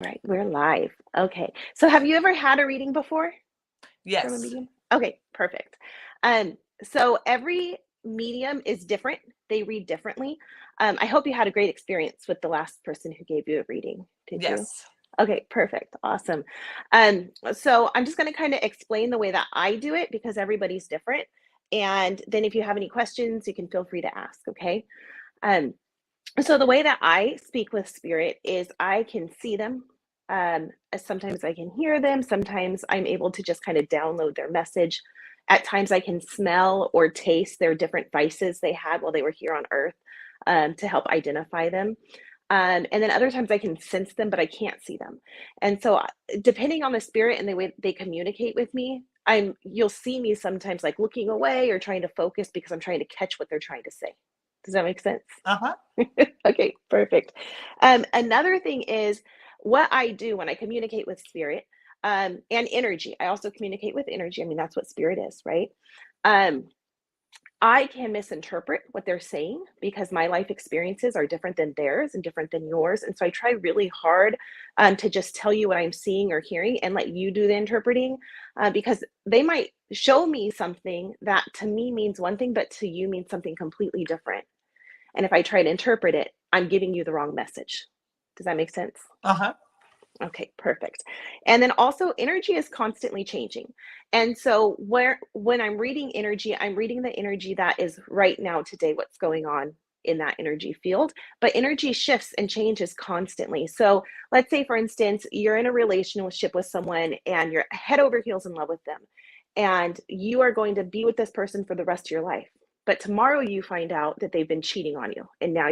Right, we're live. Okay. So have you ever had a reading before from a Yes. medium? Okay, perfect. Um, so every medium is different. They read differently. I hope you had a great experience with the last person who gave you a reading. Did you? Yes. Okay, perfect. Awesome. So I'm just going to kind of explain the way that I do it because everybody's different. And then if you have any questions, you can feel free to ask, okay? Um, so the way that I speak with spirit is I can see them. Sometimes I can hear them. Sometimes I'm able to just kind of download their message. At times I can smell or taste their different vices they had while they were here on Earth to help identify them. And then other times I can sense them, but I can't see them. And so depending on the spirit and the way they communicate with me, you'll see me sometimes like looking away or trying to focus because I'm trying to catch what they're trying to say. Does that make sense? Uh-huh. Okay, perfect. Another thing is what I do when I communicate with spirit and energy. I also communicate with energy. I mean, that's what spirit is, right? Um, I can misinterpret what they're saying because my life experiences are different than theirs and different than yours. And so I try really hard to just tell you what I'm seeing or hearing and let you do the interpreting because they might show me something that to me means one thing, but to you means something completely different. And if I try to interpret it, I'm giving you the wrong message. Does that make sense? Uh-huh. Okay, perfect. And then also energy is constantly changing. And so when I'm reading energy, I'm reading the energy that is right now today, what's going on in that energy field. But energy shifts and changes constantly. So let's say, for instance, you're in a relationship with someone and you're head over heels in love with them. And you are going to be with this person for the rest of your life. But tomorrow you find out that they've been cheating on you. And now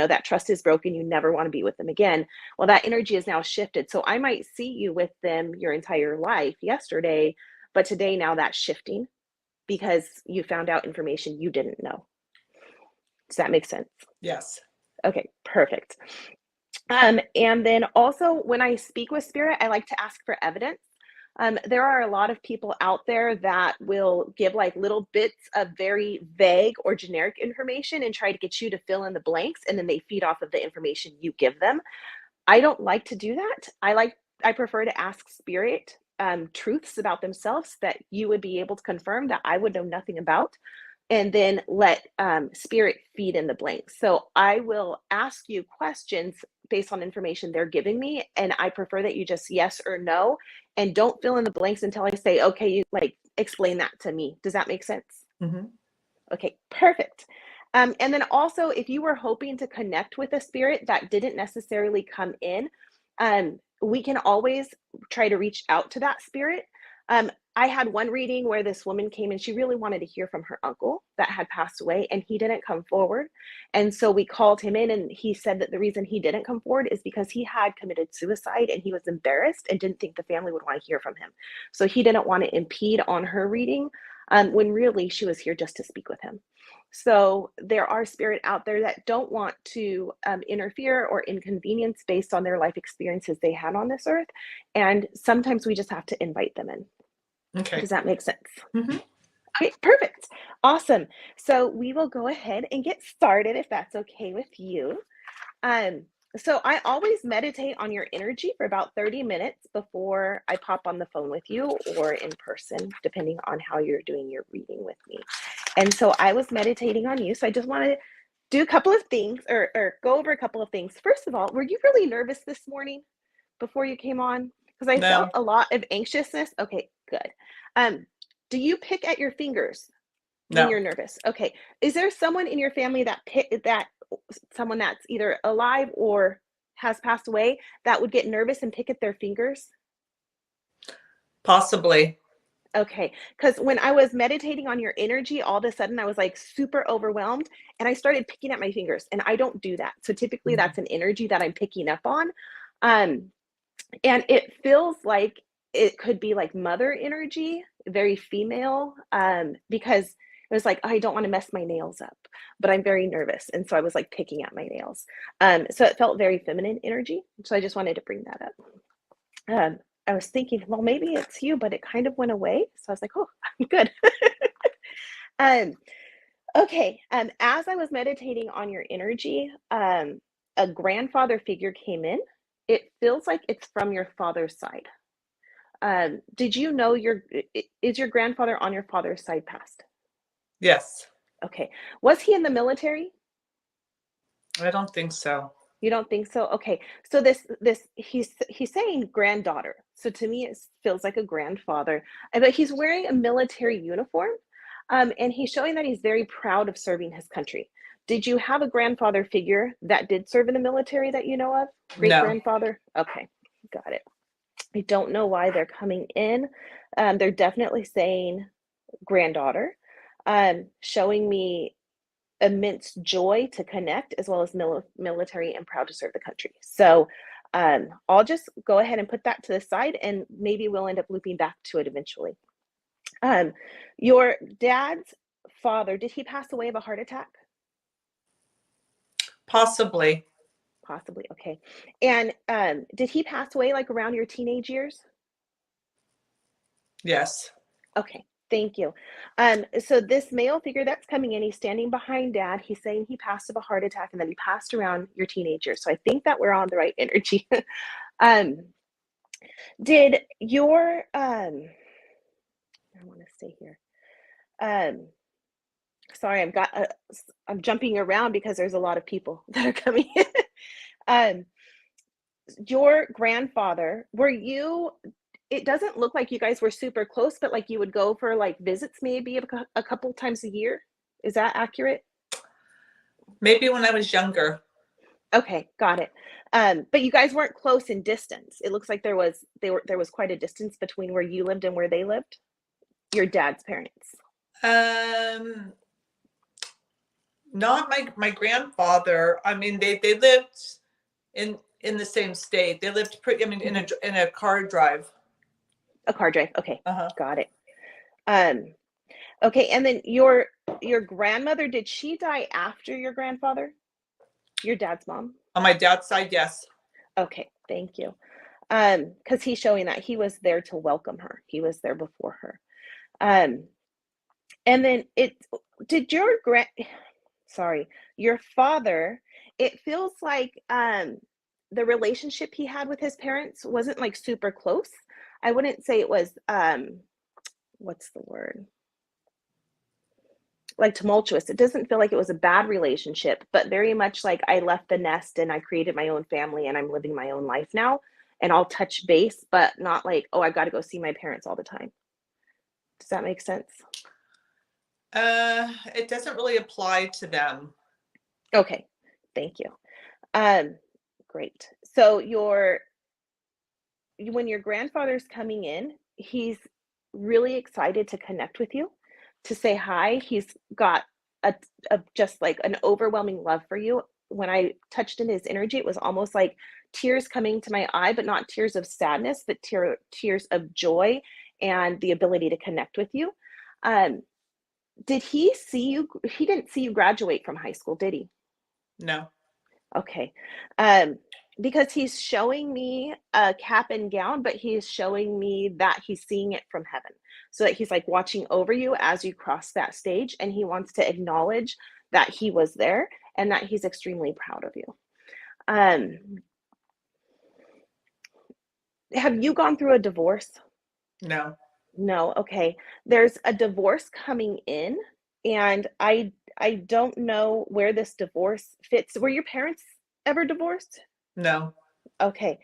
that trust is broken. You never want to be with them again. Well, that energy is now shifted. So I might see you with them your entire life yesterday, but today now that's shifting because you found out information you didn't know. Does that make sense? Yes. Okay, perfect. And then also when I speak with spirit, I like to ask for evidence. There are a lot of people out there that will give like little bits of very vague or generic information and try to get you to fill in the blanks, and then they feed off of the information you give them. I don't like to do that. I prefer to ask spirit truths about themselves that you would be able to confirm that I would know nothing about, and then let spirit feed in the blanks. So I will ask you questions based on information they're giving me, and I prefer that you just yes or no, and don't fill in the blanks until I say, okay, you like explain that to me. Does that make sense? Mm-hmm. Okay, perfect. And then also, if you were hoping to connect with a spirit that didn't necessarily come in, we can always try to reach out to that spirit. I had one reading where this woman came and she really wanted to hear from her uncle that had passed away, and he didn't come forward. And so we called him in, and he said that the reason he didn't come forward is because he had committed suicide and he was embarrassed and didn't think the family would want to hear from him. So he didn't want to impede on her reading when really she was here just to speak with him. So there are spirit out there that don't want to interfere or inconvenience based on their life experiences they had on this earth. And sometimes we just have to invite them in. Okay. Does that make sense? Mm-hmm. Okay, perfect. Awesome. So we will go ahead and get started if that's okay with you. Um, so I always meditate on your energy for about 30 minutes before I pop on the phone with you or in person, depending on how you're doing your reading with me. And so I was meditating on you. So I just want to do a couple of things or go over a couple of things. First of all, were you really nervous this morning before you came on? Because I felt No. a lot of anxiousness. Okay, good. Um, do you pick at your fingers when No. you're nervous? Okay. Is there someone in your family that someone that's either alive or has passed away that would get nervous and pick at their fingers? Possibly. Okay, because when I was meditating on your energy, all of a sudden I was like super overwhelmed and I started picking at my fingers, and I don't do that. So typically Mm-hmm. that's an energy that I'm picking up on. Um, and it feels like it could be like mother energy, very female, because it was like, I don't want to mess my nails up, but I'm very nervous. And so I was like picking at my nails. So it felt very feminine energy. So I just wanted to bring that up. I was thinking, well, maybe it's you, but it kind of went away. So I was like, oh, I'm good. um, okay. As I was meditating on your energy, a grandfather figure came in it feels like it's from your father's side. Did you know is your grandfather on your father's side passed? Yes. Okay. Was he in the military? I don't think so. You don't think so? Okay. So this he's saying granddaughter. So to me it feels like a grandfather. But he's wearing a military uniform. And he's showing that he's very proud of serving his country. Did you have a grandfather figure that did serve in the military that you know of? Great No. grandfather? Okay. Got it. I don't know why they're coming in. They're definitely saying granddaughter, showing me immense joy to connect, as well as military and proud to serve the country. So I'll just go ahead and put that to the side, and maybe we'll end up looping back to it eventually. Your dad's father, did he pass away of a heart attack? Possibly. Possibly. Okay. And did he pass away like around your teenage years? Yes. Okay. Thank you. So this male figure that's coming in, he's standing behind dad. He's saying he passed of a heart attack and then he passed around your teenager. So I think that we're on the right energy. Did your I want to stay here. Sorry, I'm jumping around because there's a lot of people that are coming in. Your grandfather, it doesn't look like you guys were super close, but like you would go for like visits maybe a couple times a year. Is that accurate? Maybe when I was younger. Okay, got it. But you guys weren't close in distance. It looks like there was quite a distance between where you lived and where they lived. Your dad's parents. Not my grandfather. I mean, they lived in the same state. They lived pretty. I mean, in a car drive. A car drive. Okay, Uh-huh. got it. Okay, and then your grandmother, did she die after your grandfather? Your dad's mom? On my dad's side, yes. Okay, thank you. Because he's showing that he was there to welcome her. He was there before her. And then your father, it feels like the relationship he had with his parents wasn't like super close. I wouldn't say it was what's the word? Like tumultuous. It doesn't feel like it was a bad relationship, but very much like I left the nest and I created my own family and I'm living my own life now, and I'll touch base, but not like, oh, I've got to go see my parents all the time. Does that make sense? It doesn't really apply to them. Okay, thank you. Great. So when your grandfather's coming in, he's really excited to connect with you, to say hi. He's got a just like an overwhelming love for you. When I touched in his energy, it was almost like tears coming to my eye, but not tears of sadness, but tears of joy and the ability to connect with you. Did he see you? He didn't see you graduate from high school, did he? No. Okay. Because he's showing me a cap and gown, but he's showing me that he's seeing it from heaven. So that he's like watching over you as you cross that stage, and he wants to acknowledge that he was there and that he's extremely proud of you. Have you gone through a divorce? No. No. Okay. There's a divorce coming in, and I don't know where this divorce fits. Were your parents ever divorced? No. Okay.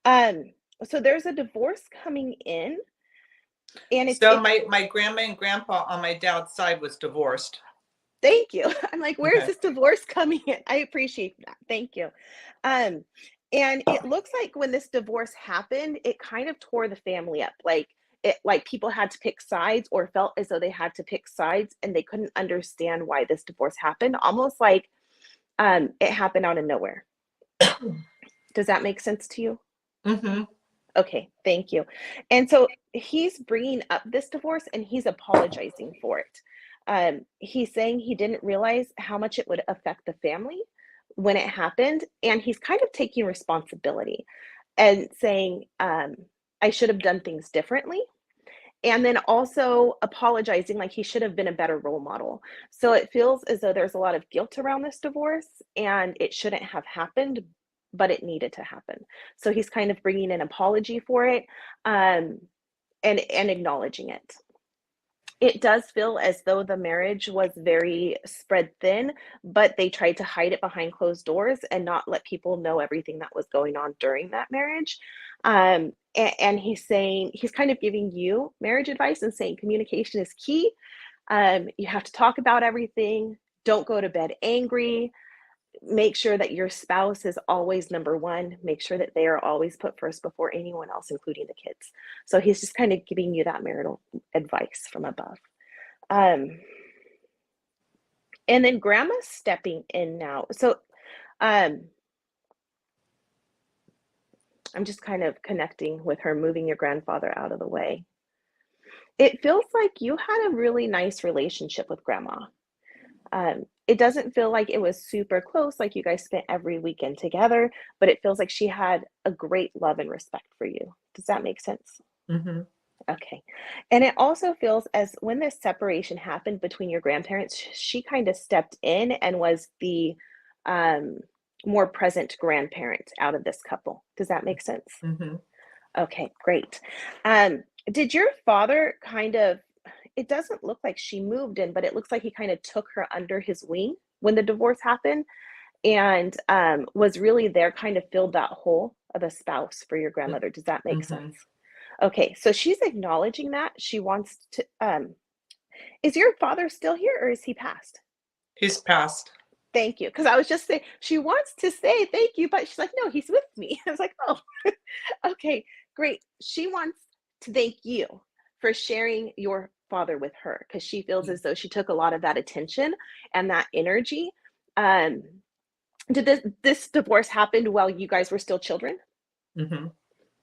So there's a divorce coming in, and So my grandma and grandpa on my dad's side was divorced. Thank you. I'm like, where's Okay. this divorce coming in? I appreciate that. Thank you. And it looks like when this divorce happened, it kind of tore the family up. Like people had to pick sides, or felt as though they had to pick sides, and they couldn't understand why this divorce happened. Almost like it happened out of nowhere. Does that make sense to you? Mm-hmm. Okay, thank you. And so he's bringing up this divorce and he's apologizing for it. He's saying he didn't realize how much it would affect the family when it happened. And he's kind of taking responsibility and saying, I should have done things differently. And then also apologizing, like he should have been a better role model. So it feels as though there's a lot of guilt around this divorce and it shouldn't have happened, but it needed to happen. So he's kind of bringing an apology for it, and acknowledging it. It does feel as though the marriage was very spread thin, but they tried to hide it behind closed doors and not let people know everything that was going on during that marriage. And he's saying, he's kind of giving you marriage advice and saying communication is key. You have to talk about everything. Don't go to bed angry. Make sure that your spouse is always number one. Make sure that they are always put first before anyone else, including the kids. So he's just kind of giving you that marital advice from above. And then grandma's stepping in now. So I'm just kind of connecting with her, moving your grandfather out of the way. It feels like you had a really nice relationship with grandma. It doesn't feel like it was super close, like you guys spent every weekend together, but it feels like she had a great love and respect for you. Does that make sense? Mm-hmm. Okay. And it also feels as when this separation happened between your grandparents, she kind of stepped in and was the um, more present grandparent out of this couple. Does that make sense? Mm-hmm. Okay, great. Did your father kind of, it doesn't look like she moved in, but it looks like he kind of took her under his wing when the divorce happened, and was really there, kind of filled that hole of a spouse for your grandmother. Does that make Mm-hmm. sense? Okay, so she's acknowledging that. She wants to, is your father still here or is he passed? He's passed. Thank you. Because I was just saying, she wants to say thank you, but she's like, no, he's with me. I was like, oh, okay, great. She wants to thank you for sharing your father with her because she feels as though she took a lot of that attention and that energy. Um, did this divorce happen while you guys were still children? Mm-hmm.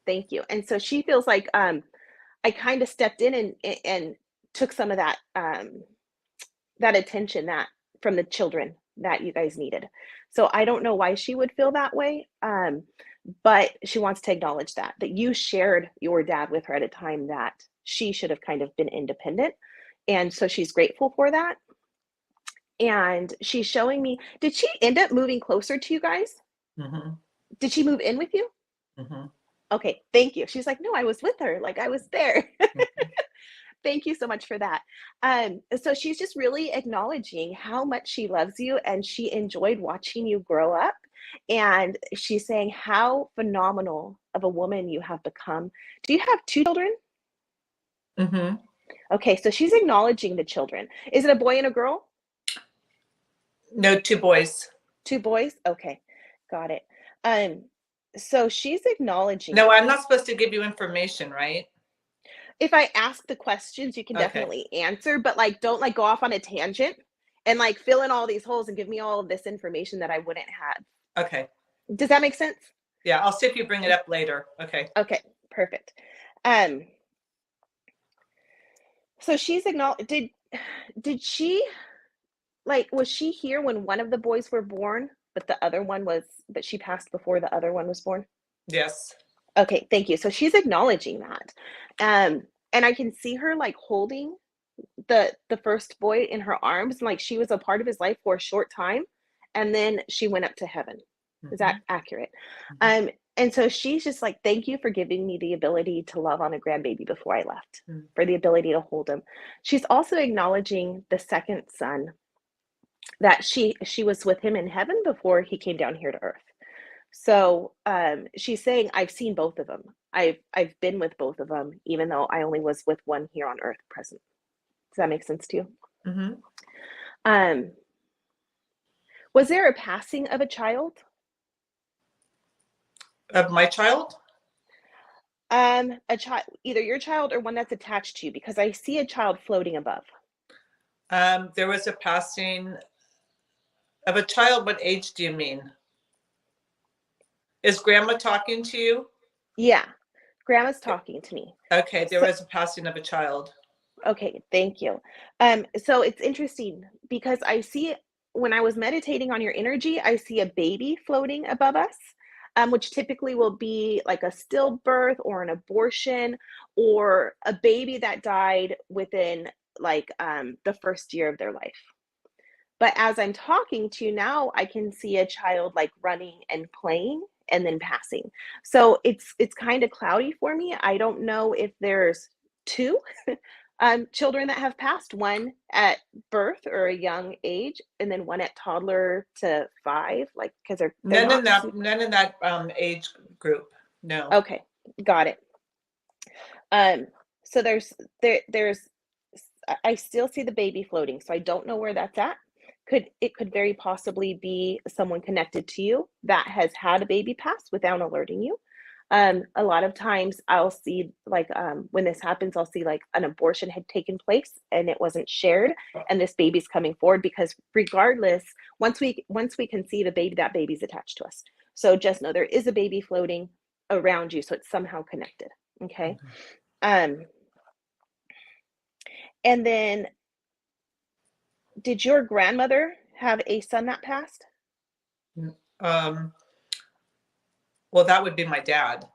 Thank you. And so she feels like I kind of stepped in and took some of that that attention that from the children that you guys needed. So I don't know why she would feel that way, but she wants to acknowledge that you shared your dad with her at a time that she should have kind of been independent, and so she's grateful for that. And she's showing me. Did she end up moving closer to you guys? Mm-hmm. Did she move in with you? Mm-hmm. Okay, thank you. She's like, no, I was with her. Like I was there. Mm-hmm. Thank you so much for that. So she's just really acknowledging how much she loves you and she enjoyed watching you grow up. And she's saying how phenomenal of a woman you have become. Do you have two children? Mm-hmm. Okay, so she's acknowledging the children. Is it a boy and a girl? No, two boys. Two boys? Okay, got it. Um, so she's acknowledging No, I'm that. not supposed to give you information, right? If I ask the questions, you can Okay. definitely answer, but like don't like go off on a tangent and like fill in all these holes and give me all of this information that I wouldn't have. Okay. Does that make sense? Yeah, I'll see if you bring it up later. Okay. Okay, perfect. Um, so she's acknowledged. Did she like was she here when one of the boys were born, but the other one was but she passed before the other one was born? Yes. Okay, thank you. So she's acknowledging that. And I can see her like holding the first boy in her arms, and like she was a part of his life for a short time, and then she went up to heaven. Is Mm-hmm. that accurate? Mm-hmm. And so she's just like, thank you for giving me the ability to love on a grandbaby before I left, Mm-hmm. for the ability to hold him. She's also acknowledging the second son, that she was with him in heaven before he came down here to earth. So she's saying, I've seen both of them. I've been with both of them, even though I only was with one here on earth present. Does that make sense to you? Mm-hmm. Um, was there a passing of a child? Of my child? A child, either your child or one that's attached to you, because I see a child floating above. There was a passing of a child. What age do you mean? Is grandma talking to you? Yeah, grandma's talking to me. Okay, there So, was a passing of a child. okay, thank you. So it's interesting because I see when I was meditating on your energy, I see a baby floating above us, which typically will be like a stillbirth or an abortion or a baby that died within like the first year of their life. But as I'm talking to you now, I can see a child like running and playing and then passing. So it's kind of cloudy for me. I don't know if there's two children that have passed, one at birth or a young age, and then one at toddler to 5, like, because they're not super. None in that age group. No. Okay, got it. So there's I still see the baby floating, so I don't know where that's at. It could very possibly be someone connected to you that has had a baby pass without alerting you. A lot of times I'll see, like, when this happens, I'll see like an abortion had taken place and it wasn't shared, and this baby's coming forward, because regardless, once we conceive a baby, that baby's attached to us. So just know there is a baby floating around you, so it's somehow connected. Okay. Um, and then, did your grandmother have a son that passed? Um, well, that would be my dad.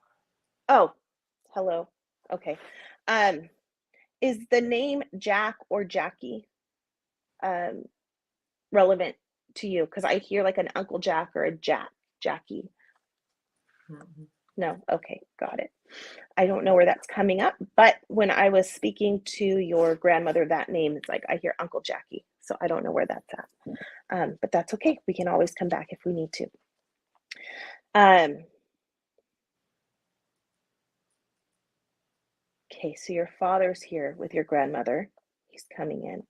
Oh, hello. Okay. Um, is the name Jack or Jackie um, relevant to you? Because I hear like an Uncle Jack or a Jackie. Mm-hmm. No? Okay, got it. I don't know where that's coming up, but when I was speaking to your grandmother, that name, it's like I hear Uncle Jackie. So I don't know where that's at. But that's okay. We can always come back if we need to. Okay, so your father's here with your grandmother. He's coming in.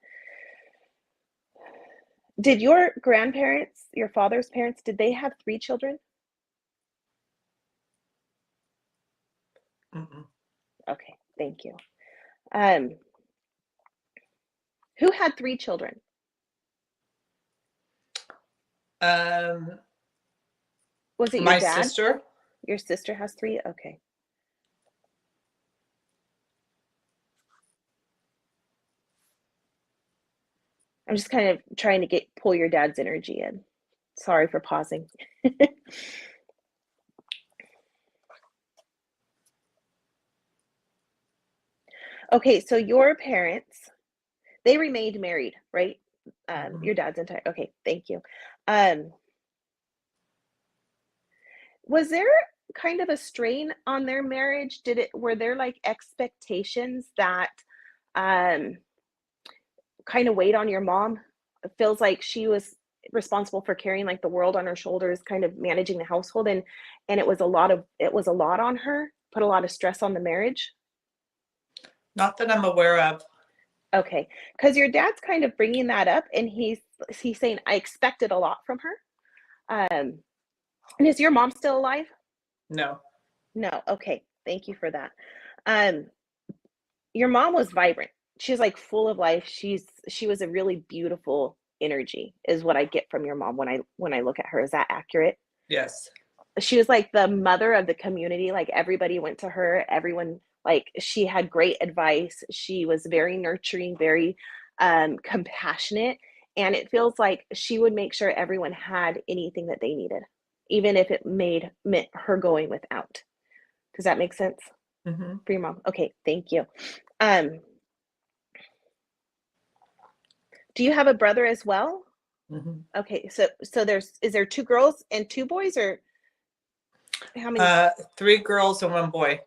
Did your grandparents, your father's parents, did they have 3 children? Mm-mm. Okay, thank you. Who had 3 children? Was it your My dad? sister. Your sister has 3? Okay. I'm just kind of trying to pull your dad's energy in. Sorry for pausing. Okay, so your parents, they remained married, right? Your dad's entire, okay, thank you. Was there kind of a strain on their marriage? Were there like expectations that um kind of weighed on your mom? It feels like she was responsible for carrying like the world on her shoulders, kind of managing the household, and it was a lot on her, put a lot of stress on the marriage. Not that I'm aware of. Okay, because your dad's kind of bringing that up, and he's saying, I expected a lot from her. And is your mom still alive? No. No. Okay, thank you for that. Um, your mom was vibrant. She was like full of life. She was a really beautiful energy, is what I get from your mom when I look at her. Is that accurate? Yes. She was like the mother of the community. Like everybody went to her. Everyone, like, she had great advice. She was very nurturing, very compassionate, and it feels like she would make sure everyone had anything that they needed, even if it meant her going without. Does that make sense for your mom? Okay, thank you. Do you have a brother as well? Okay, so is there 2 girls and 2 boys, or how many? 3 girls and 1 boy.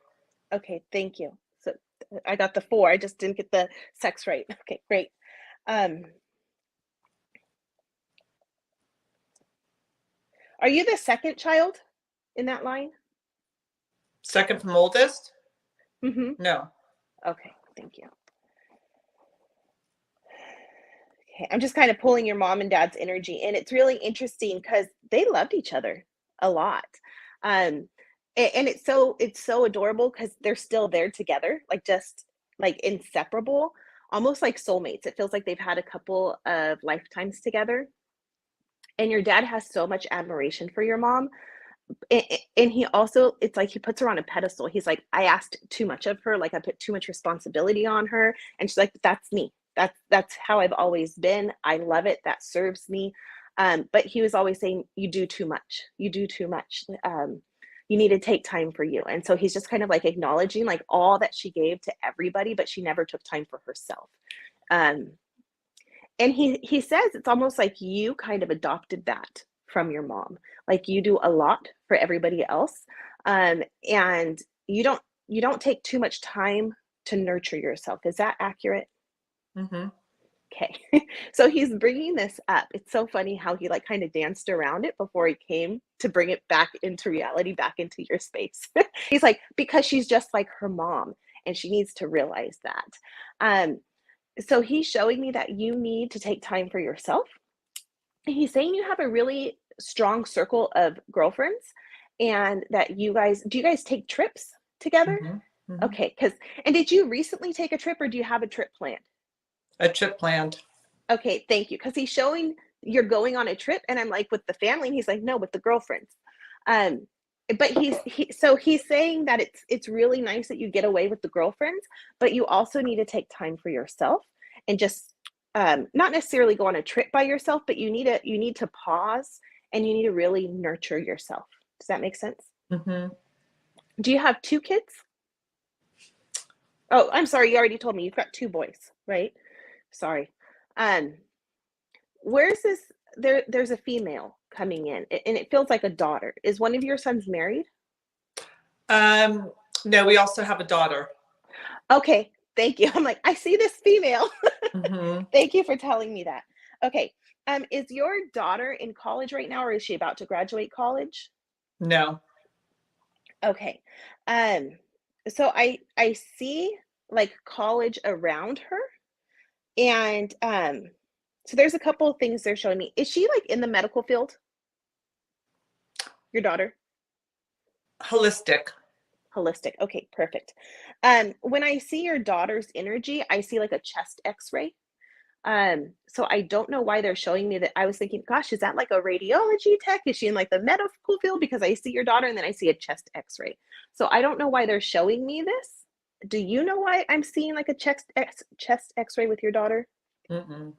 Okay, thank you. So I got the 4. I just didn't get the sex right. Okay, great. Are you the second child in that line? Second from oldest? Mm-hmm. No. Okay, thank you. Okay, I'm just kind of pulling your mom and dad's energy, and it's really interesting because they loved each other a lot. Um, and it's so adorable because they're still there together, like just like inseparable, almost like soulmates. It feels like they've had a couple of lifetimes together. And your dad has so much admiration for your mom. And he also, it's like he puts her on a pedestal. He's like, I asked too much of her, like I put too much responsibility on her. And she's like, that's me. That's how I've always been. I love it. That serves me. But he was always saying, you do too much. You do too much. You need to take time for you. And so he's just kind of like acknowledging like all that she gave to everybody, but she never took time for herself. And he says it's almost like you kind of adopted that from your mom. Like you do a lot for everybody else. And you don't take too much time to nurture yourself. Is that accurate? Mm-hmm. Okay. So he's bringing this up. It's so funny how he like kind of danced around it before he came to bring it back into reality, back into your space. He's like, because she's just like her mom and she needs to realize that. Um, so he's showing me that you need to take time for yourself. He's saying you have a really strong circle of girlfriends and that do you guys take trips together? Mm-hmm. Mm-hmm. Okay, and did you recently take a trip or do you have a trip planned? A trip planned. Okay, thank you. Because he's showing you're going on a trip, and I'm like, with the family, and he's like, no, with the girlfriends. Um, but he's saying that it's really nice that you get away with the girlfriends, but you also need to take time for yourself and just not necessarily go on a trip by yourself, but you need to pause and you need to really nurture yourself. Does that make sense? Mm-hmm. Do you have two kids? Oh, I'm sorry, you already told me you've got two boys, right? Sorry. Um, Where's this? There's a female coming in, and it feels like a daughter. Is one of your sons married? No, we also have a daughter. Okay, thank you. I'm like, I see this female. Mm-hmm. Thank you for telling me that. Okay, is your daughter in college right now, or is she about to graduate college? No. Okay, um, so I see like college around her, and so there's a couple of things they're showing me. Is she like in the medical field? Your daughter? Holistic. Holistic. Okay, perfect. When I see your daughter's energy, I see like a chest x-ray. So I don't know why they're showing me that. I was thinking, gosh, is that like a radiology tech? Is she in like the medical field? Because I see your daughter and then I see a chest x-ray. So I don't know why they're showing me this. Do you know why I'm seeing like a chest x-ray with your daughter? Mm-mm.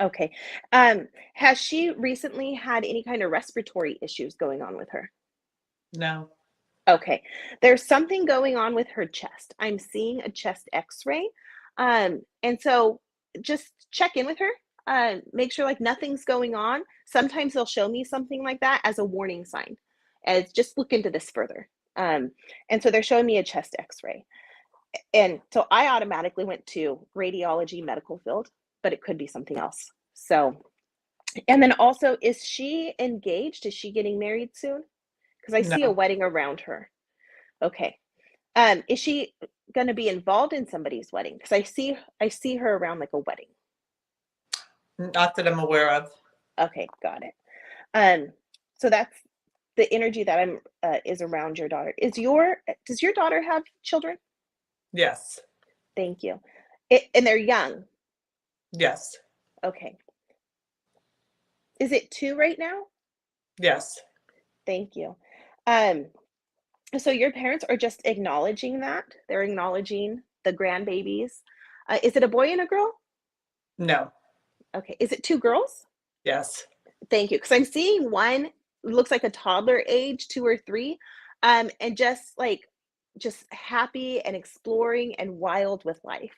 Okay. Has she recently had any kind of respiratory issues going on with her? No. Okay. There's something going on with her chest. I'm seeing a chest x-ray. And so just check in with her. Make sure like nothing's going on. Sometimes they'll show me something like that as a warning sign. As just look into this further. Um, and so they're showing me a chest x-ray. And so I automatically went to radiology medical field, but it could be something else. So, and then also, is she engaged? Is she getting married soon? Because I see a No. wedding around her. Okay. Is she gonna be involved in somebody's wedding? Because I see her around like a wedding. Not that I'm aware of. Okay, got it. Um, so that's the energy that I'm is around your daughter. Does your daughter have children? Yes. Thank you. And they're young. Yes. Okay. Is it two right now? Yes. Thank you. Um, so your parents are just acknowledging that. They're acknowledging the grandbabies. Is it a boy and a girl? No. Okay. Is it two girls? Yes. Thank you. Because I'm seeing one looks like a toddler age, 2 or 3, and just happy and exploring and wild with life.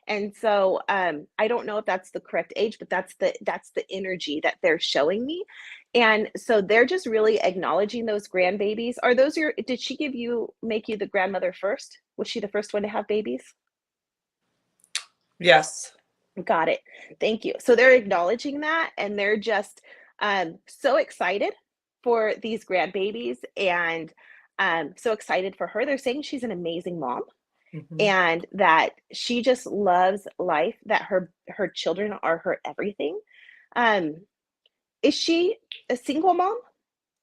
And so I don't know if that's the correct age, but that's the energy that they're showing me. And so they're just really acknowledging those grandbabies. Are those your, did she make you the grandmother first? Was she the first one to have babies? Yes. Got it. Thank you. So they're acknowledging that and they're just so excited for these grandbabies and so excited for her. They're saying she's an amazing mom Mm-hmm. and that she just loves life, that her children are her everything. Um, is she a single mom?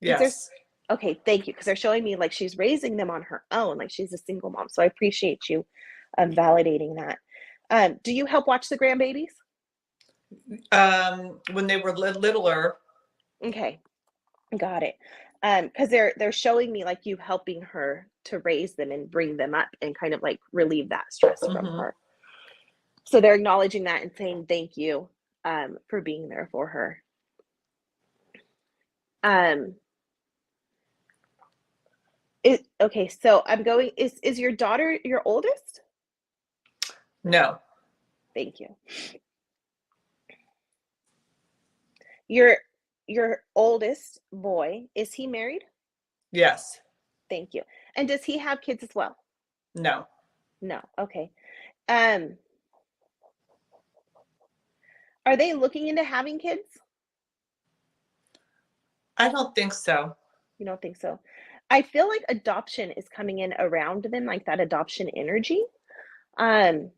Because there's Yes. okay, thank you. Because they're showing me like she's raising them on her own, like she's a single mom. So I appreciate you validating that. Do you help watch the grandbabies? When they were littler. Okay, got it. Because they're showing me like you helping her to raise them and bring them up and kind of like relieve that stress from Mm-hmm. her. So they're acknowledging that and saying thank you for being there for her. Um, okay, so I'm going. Is your daughter your oldest? No. Thank you. Your your oldest boy, is he married? Yes. Thank you. And does he have kids as well? No. No. Okay. Um, are they looking into having kids? I don't think so. You don't think so? I feel like adoption is coming in around them, like that adoption energy. Um,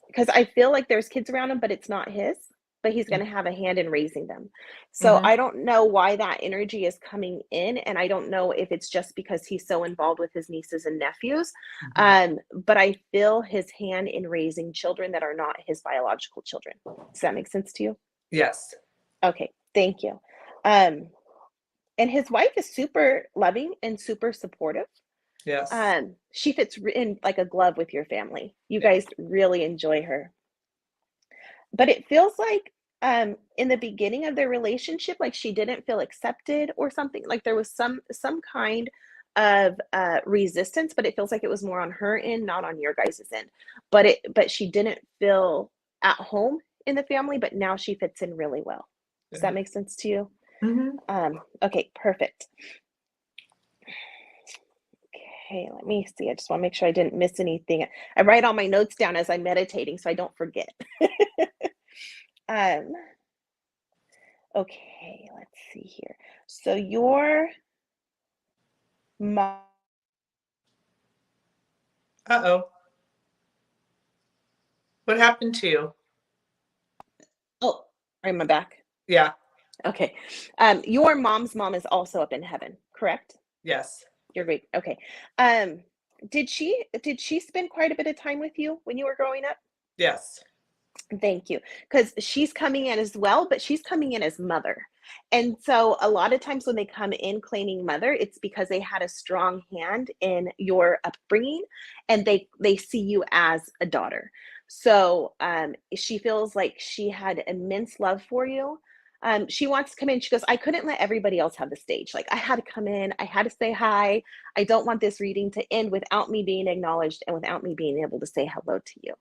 because I feel like there's kids around him, but it's not his, but he's gonna have a hand in raising them. So Mm-hmm. I don't know why that energy is coming in, and I don't know if it's just because he's so involved with his nieces and nephews. Mm-hmm. But I feel his hand in raising children that are not his biological children. Does that make sense to you? Yes. Okay, thank you. Um, and his wife is super loving and super supportive. Yes. She fits in like a glove with your family. You Yeah. guys really enjoy her. But it feels like, in the beginning of their relationship, like she didn't feel accepted or something, like there was some kind of, resistance, but it feels like it was more on her end, not on your guys' end. But she didn't feel at home in the family, but now she fits in really well. Does that make sense to you? Mm-hmm. Okay, perfect. Okay, let me see. I just want to make sure I didn't miss anything. I write all my notes down as I'm meditating so I don't forget. Um, okay, let's see here. So your mom, Uh-oh. What happened to you? oh, am I back? Yeah. Okay. Your mom's mom is also up in heaven, correct? Yes. You're great. Okay. Um, did she spend quite a bit of time with you when you were growing up? Yes. Thank you. Because she's coming in as well, but she's coming in as mother. And so a lot of times when they come in claiming mother, it's because they had a strong hand in your upbringing and they see you as a daughter. So she feels like she had immense love for you. She wants to come in. She goes, I couldn't let everybody else have the stage. Like I had to come in, I had to say hi. I don't want this reading to end without me being acknowledged and without me being able to say hello to you.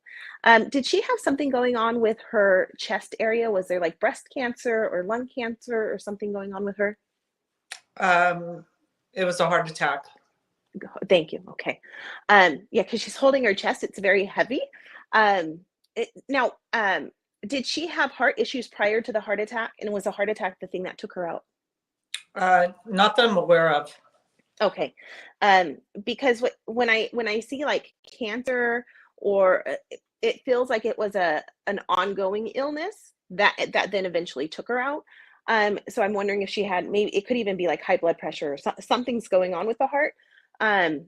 Did she have something going on with her chest area? Was there like breast cancer or lung cancer or something going on with her? Um, it was a heart attack. Thank you. Okay. Yeah, because she's holding her chest. It's very heavy. Um, now, did she have heart issues prior to the heart attack? And was the heart attack the thing that took her out? Not that I'm aware of. Okay. Because when I see like cancer or it feels like it was an ongoing illness that then eventually took her out. So I'm wondering if she had, maybe it could even be like high blood pressure or something's going on with the heart. Um,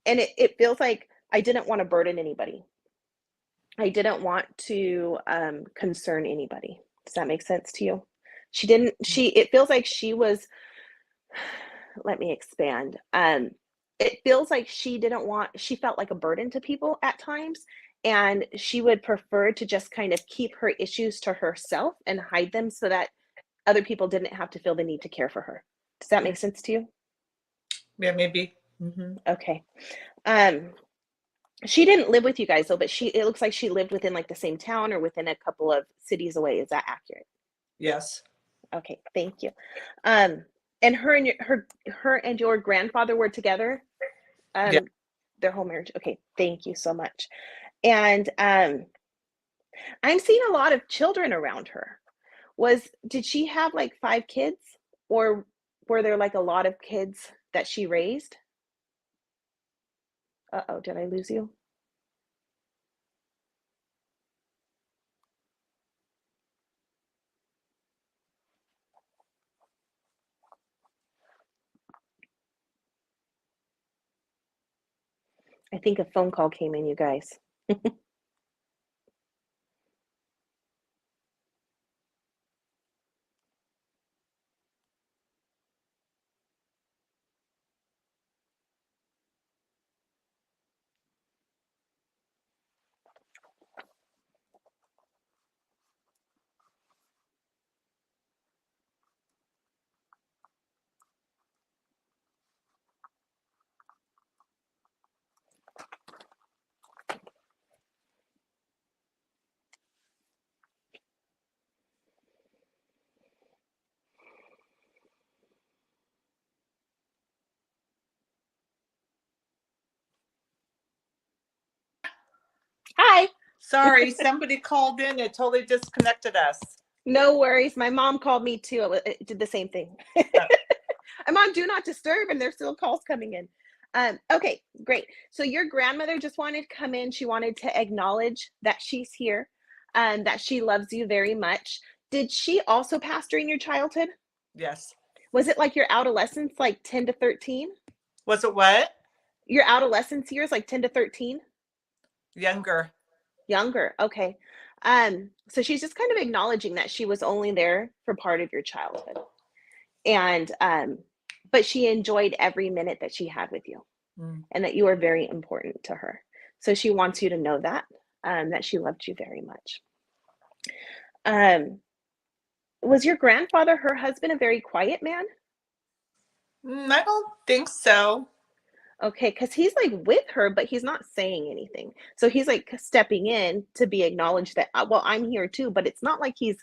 and it feels like I didn't want to burden anybody. I didn't want to concern anybody. Does that make sense to you? She didn't, it feels like she was, let me expand. It feels like she felt like a burden to people at times, and she would prefer to just kind of keep her issues to herself and hide them so that other people didn't have to feel the need to care for her. Does that make sense to you? Yeah, maybe. Mm-hmm. Okay. Um, she didn't live with you guys though, but it looks like she lived within like the same town or within a couple of cities away. Is that accurate? Yes. Okay, thank you. Um, and her and your grandfather were together, Yeah. um, their whole marriage. Okay, thank you so much. And I'm seeing a lot of children around her. Did she have like 5 kids, or were there like a lot of kids that she raised? Uh-oh, did I lose you? I think a phone call came in, you guys. Sorry, somebody called in. It totally disconnected us. No worries. My mom called me too. It did the same thing. I'm on do not disturb and there's still calls coming in. Okay, great. So your grandmother just wanted to come in. She wanted to acknowledge that she's here and that she loves you very much. Did she also pass during your childhood? Yes. Was it like your adolescence, like 10 to 13? Was it what? Your adolescence years, like 10 to 13? Younger. Younger. Okay. So she's just kind of acknowledging that she was only there for part of your childhood. And but she enjoyed every minute that she had with you and that you were very important to her. So she wants you to know that she loved you very much. Was your grandfather, her husband, a very quiet man? I don't think so. Okay, because he's like with her, but he's not saying anything. So he's like stepping in to be acknowledged that, well, I'm here too, but it's not like he's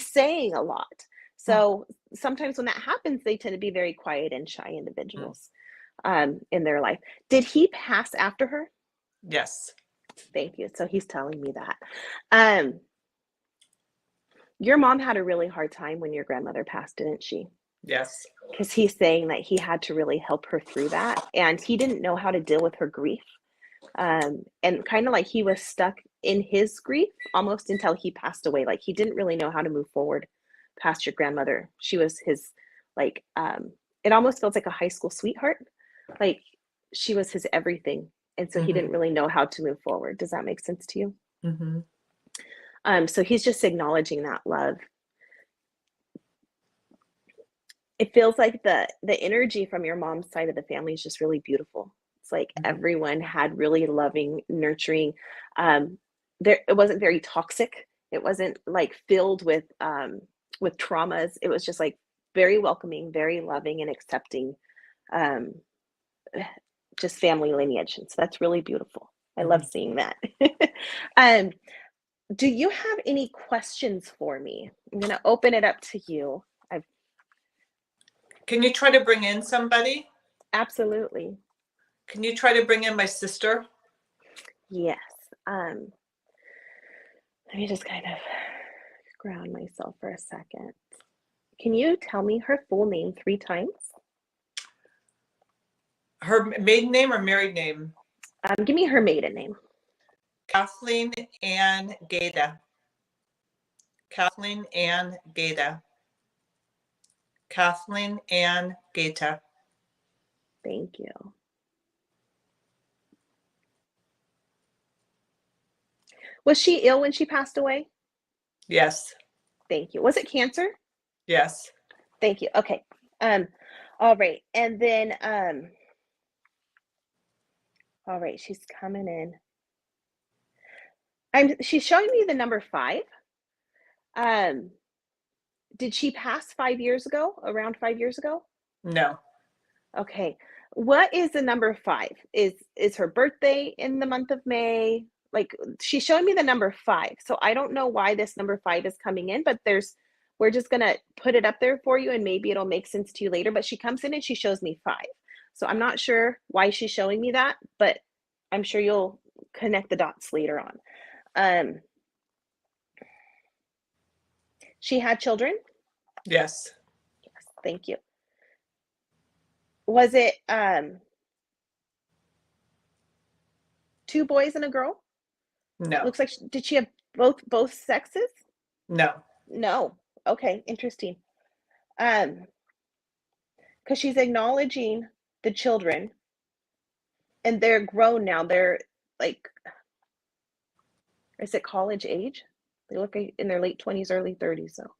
saying a lot. So sometimes when that happens, they tend to be very quiet and shy individuals in their life. Did he pass after her? Yes. Thank you. So he's telling me that. Your mom had a really hard time when your grandmother passed, didn't she? Yes. Because he's saying that he had to really help her through that. And he didn't know how to deal with her grief. And kind of like he was stuck in his grief almost until he passed away. Like he didn't really know how to move forward past your grandmother. She was his, like, it almost feels like a high school sweetheart. Like she was his everything. And so he didn't really know how to move forward. Does that make sense to you? So he's just acknowledging that love. It feels like the energy from your mom's side of the family is just really beautiful. It's like everyone had really loving, nurturing. It wasn't very toxic. It wasn't like filled with traumas. It was just like very welcoming, very loving, and accepting. Just family lineage, and so that's really beautiful. I love seeing that. Do you have any questions for me? I'm going to open it up to you. Can you try to bring in somebody? Absolutely. Can you try to bring in my sister? Yes. Let me just kind of ground myself for a second. Can you tell me her full name 3 times? Her maiden name or married name? Give me her maiden name. Kathleen Ann Gata. Kathleen Ann Gata. Kathleen Ann Gata. Thank you. Was she ill when she passed away? Yes. Thank you. Was it cancer? Yes. Thank you. Okay. All right. And then all right, she's coming in. She's showing me the number 5. Did she pass 5 years ago? Around 5 years ago? No. Okay. What is the number 5? Is her birthday in the month of May? Like she's showing me the number 5. So I don't know why this number 5 is coming in, but we're just going to put it up there for you and maybe it'll make sense to you later, but she comes in and she shows me 5. So I'm not sure why she's showing me that, but I'm sure you'll connect the dots later on. She had children? Yes. Yes, thank you. Was it 2 boys and a girl? No. Looks like did she have both sexes? No. No. Okay, interesting. Because she's acknowledging the children and they're grown now. They're like, is it college age? They look in their late 20s, early 30s. So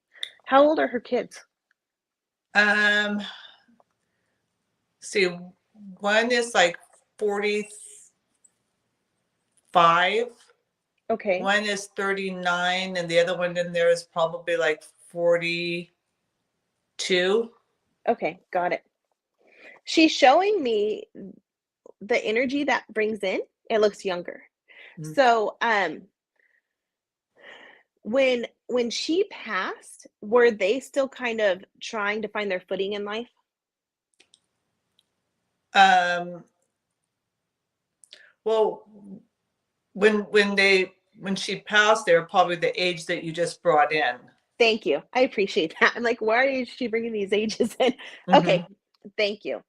how old are her kids? See, one is like 45. Okay. One is 39, and the other one in there is probably like 42. Okay, got it. She's showing me the energy that brings in. It looks younger. So when she passed, were they still kind of trying to find their footing in life? Well, when they when she passed, they were probably the age that you just brought in. Thank you. I appreciate that. I'm like, why is she bringing these ages in? Okay, Mm-hmm. thank you.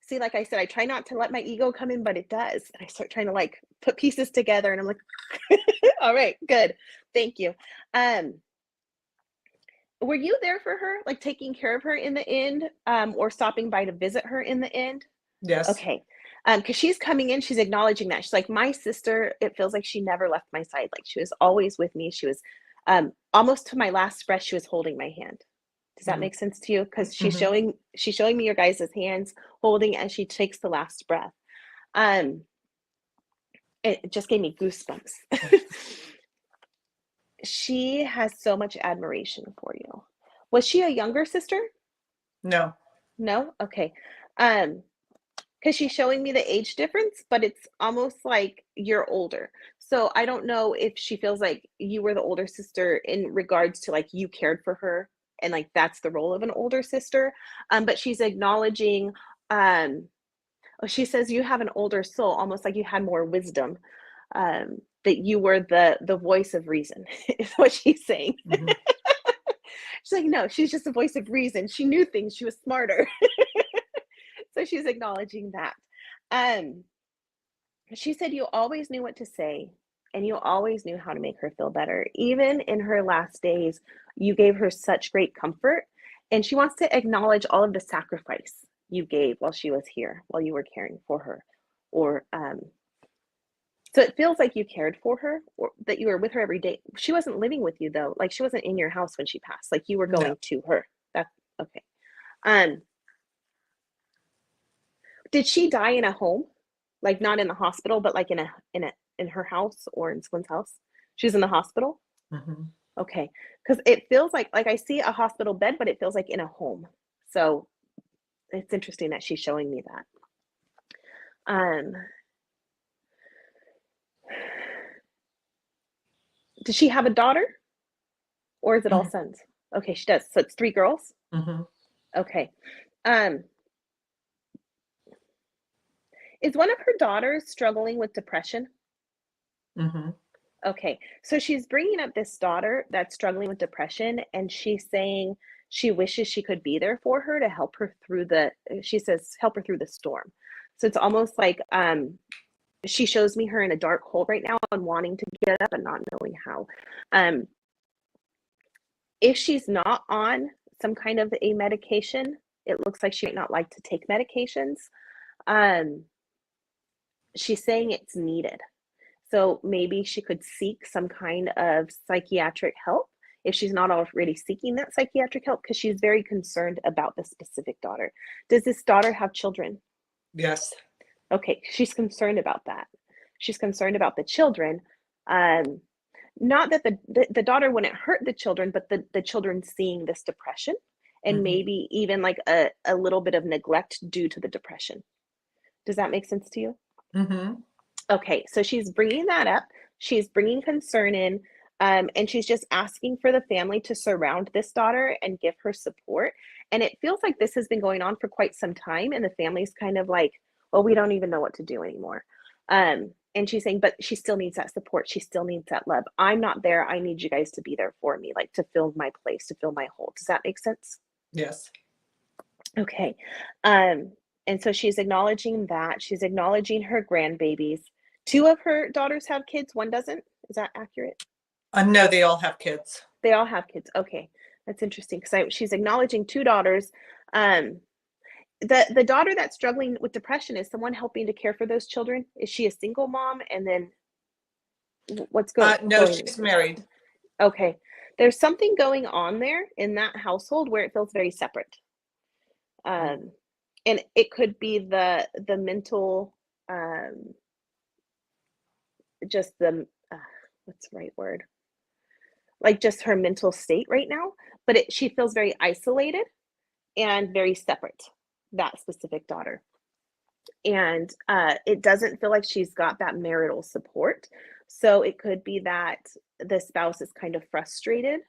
See, like I said, I try not to let my ego come in, but it does. And I start trying to like put pieces together, and I'm like, all right, good. Thank you. Were you there for her, like taking care of her in the end, or stopping by to visit her in the end? Yes. Okay. Because she's coming in, she's acknowledging that. She's like, my sister, it feels like she never left my side. Like she was always with me. She was almost to my last breath, she was holding my hand. Does that Mm-hmm. make sense to you? Because Mm-hmm. she's showing me your guys' hands holding as she takes the last breath. It just gave me goosebumps. She has so much admiration for you. Was she a younger sister? No. No? Okay. Because she's showing me the age difference, but it's almost like you're older. So I don't know if she feels like you were the older sister in regards to like you cared for her and like that's the role of an older sister. But she's acknowledging, she says you have an older soul, almost like you had more wisdom. That you were the voice of reason, is what she's saying. Mm-hmm. She's like, no, she's just a voice of reason. She knew things. She was smarter. So she's acknowledging that. Um, she said you always knew what to say and you always knew how to make her feel better. Even in her last days, you gave her such great comfort. And she wants to acknowledge all of the sacrifice you gave while she was here, while you were caring for her. Or so it feels like you cared for her, or that you were with her every day. She wasn't living with you though. Like she wasn't in your house when she passed. Like you were No. going to her. That's okay. Um, Did she die in a home? Like not in the hospital, but like in her house or in someone's house? She was in the hospital? Mm-hmm. Okay. Because it feels like I see a hospital bed, but it feels like in a home. So it's interesting that she's showing me that. Um, does she have a daughter? Or is it all sons? Okay, she does. So it's 3 girls? Mm-hmm. Okay. Um, is one of her daughters struggling with depression? Mm-hmm. Okay, so she's bringing up this daughter that's struggling with depression, and she's saying she wishes she could be there for her to help her through she says, help her through the storm. So it's almost like she shows me her in a dark hole right now and wanting to get up and not knowing how. Um, if she's not on some kind of a medication, it looks like she might not like to take medications. Um, she's saying it's needed. So maybe she could seek some kind of psychiatric help if she's not already seeking that psychiatric help, because she's very concerned about this specific daughter. Does this daughter have children? Yes. Okay, she's concerned about that. She's concerned about the children. Not that the daughter wouldn't hurt the children, but the children seeing this depression and Mm-hmm. maybe even like a little bit of neglect due to the depression. Does that make sense to you? Mm-hmm. Okay, so she's bringing that up. She's bringing concern in, and she's just asking for the family to surround this daughter and give her support. And it feels like this has been going on for quite some time, and the family's kind of like, well, we don't even know what to do anymore. And she's saying, but she still needs that support. She still needs that love. I'm not there. I need you guys to be there for me, like to fill my place, to fill my hole. Does that make sense? Yes. Okay. And so she's acknowledging that. She's acknowledging her grandbabies. 2 of her daughters have kids, 1 doesn't. Is that accurate? No, they all have kids. They all have kids. Okay. That's interesting because she's acknowledging 2 daughters. Um, the daughter that's struggling with depression, is someone helping to care for those children? Is she a single mom? And then what's No, going? she's married. Okay. There's something going on there in that household where it feels very separate. And it could be the mental, just the what's the right word, like just her mental state right now, but she feels very isolated and very separate, that specific daughter. And it doesn't feel like she's got that marital support, so it could be that the spouse is kind of frustrated,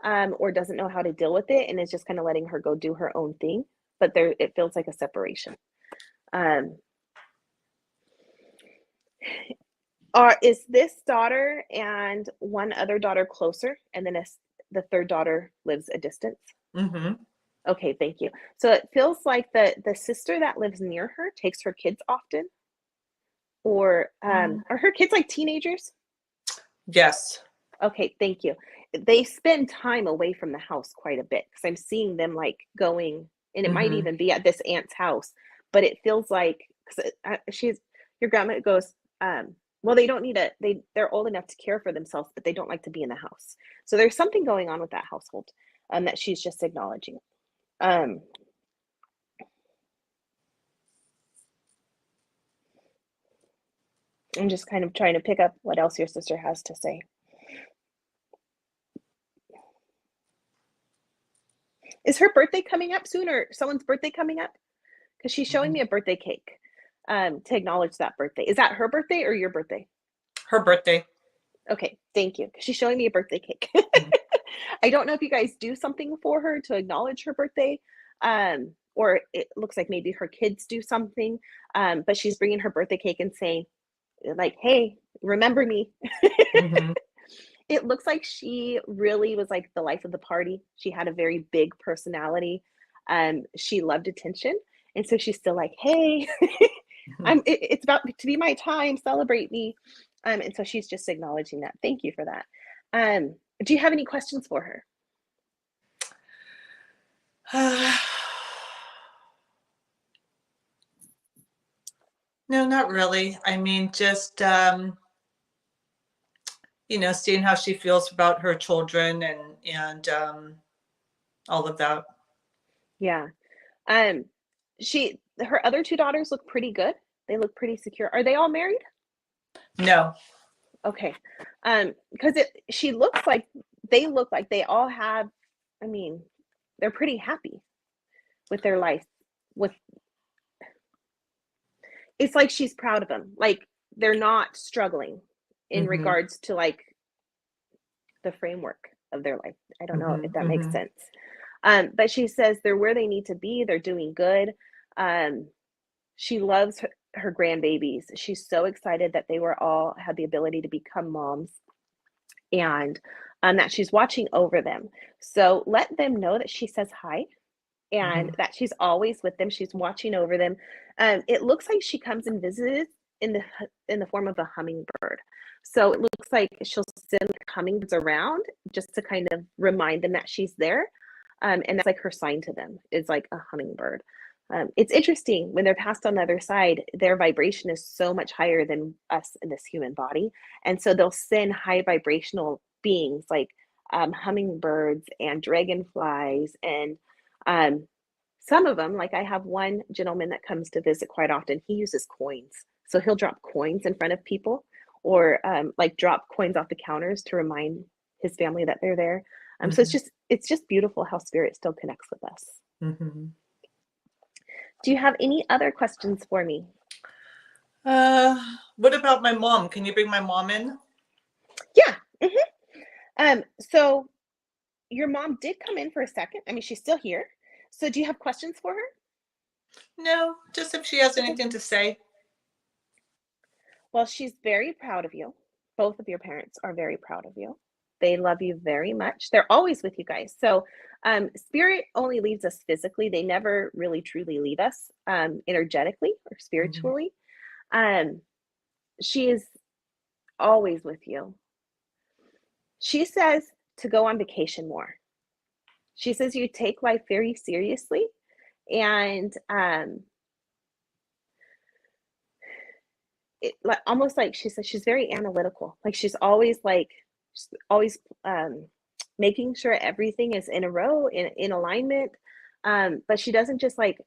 or doesn't know how to deal with it and is just kind of letting her go do her own thing, but it feels like a separation. Um, Is this daughter and one other daughter closer, and then the third daughter lives a distance? Mm-hmm. Okay, thank you. So it feels like the sister that lives near her takes her kids often, or are her kids like teenagers? Yes. Okay, thank you. They spend time away from the house quite a bit because I'm seeing them like going, and it might Mm-hmm. even be at this aunt's house, but it feels like because she's your grandma goes, well, they don't need they're old enough to care for themselves, but they don't like to be in the house. So there's something going on with that household, that she's just acknowledging. Um, I'm just kind of trying to pick up what else your sister has to say. Is her birthday coming up soon, or someone's birthday coming up? Because she's showing me a birthday cake, to acknowledge that birthday. Is that her birthday or your birthday? Her birthday. Okay, thank you. 'Cause she's showing me a birthday cake. Mhm. I don't know if you guys do something for her to acknowledge her birthday, or it looks like maybe her kids do something, but she's bringing her birthday cake and saying, like, "Hey, remember me." Mm-hmm. It looks like she really was like the life of the party. She had a very big personality. She loved attention, and so she's still like, "Hey, it's about to be my time. Celebrate me." And so she's just acknowledging that. Thank you for that. Do you have any questions for her? No, not really. I mean, just seeing how she feels about her children and all of that. Yeah. Um, her other two daughters look pretty good. They look pretty secure. Are they all married? No. Okay. Because she looks like they look like they all have, I mean, they're pretty happy with their life. With It's like she's proud of them. Like they're not struggling in Mm-hmm. regards to like the framework of their life. I don't know Mm-hmm. if that makes Mm-hmm. sense. But she says they're where they need to be. They're doing good. Um, she loves her grandbabies. She's so excited that they were all had the ability to become moms, and that she's watching over them. So let them know that she says hi and Mm-hmm. that she's always with them. She's watching over them. It looks like she comes and visits in the form of a hummingbird. So it looks like she'll send hummingbirds around just to kind of remind them that she's there. And that's like her sign to them is like a hummingbird. It's interesting when they're passed on the other side, their vibration is so much higher than us in this human body. And so they'll send high vibrational beings like hummingbirds and dragonflies and um, some of them, like I have one gentleman that comes to visit quite often. He uses coins, so he'll drop coins in front of people, or like drop coins off the counters to remind his family that they're there. So Mm-hmm. it's just beautiful how spirit still connects with us. Mm-hmm. Do you have any other questions for me? Uh, what about my mom? Can you bring my mom in? Yeah. So your mom did come in for a second. I mean, she's still here. So do you have questions for her? No, just if she has Okay. anything to say. Well, she's very proud of you. Both of your parents are very proud of you. They love you very much. They're always with you guys. So, spirit only leaves us physically. They never really truly leave us energetically or Mm-hmm. spiritually. Um, she is always with you. She says to go on vacation more. She says you take life very seriously and like almost like she says she's very analytical. Like she's always making sure everything is in a row in alignment. But she doesn't just like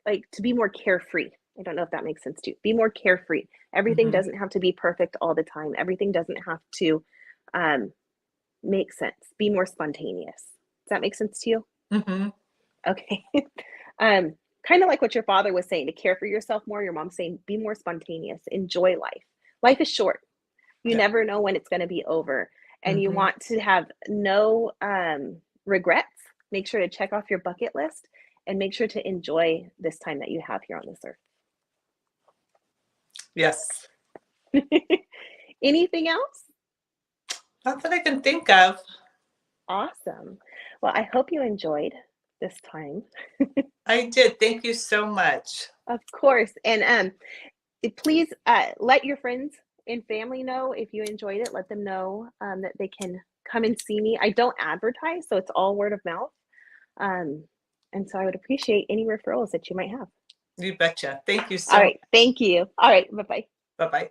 to be more carefree. I don't know if that makes sense to you. Be more carefree. Everything Mm-hmm. doesn't have to be perfect all the time. Everything doesn't have to um, make sense. Be more spontaneous. Does that make sense to you? Mm-hmm. Okay. um, Kind of like what your father was saying to care for yourself more. Your mom's saying be more spontaneous. Enjoy life. Life is short. You Yeah. never know when it's going to be over, and you Mm-hmm. want to have no regrets. Make sure to check off your bucket list and make sure to enjoy this time that you have here on this earth. Yes. Anything else? Not that I can think of. Awesome. Well, I hope you enjoyed this time. I did. Thank you so much. Of course. And please let your friends and family know if you enjoyed it. Let them know that they can come and see me. I don't advertise, so it's all word of mouth. Um, and so I would appreciate any referrals that you might have. You betcha. Thank you All so much. right. Thank you. All right. Bye bye. Bye-bye.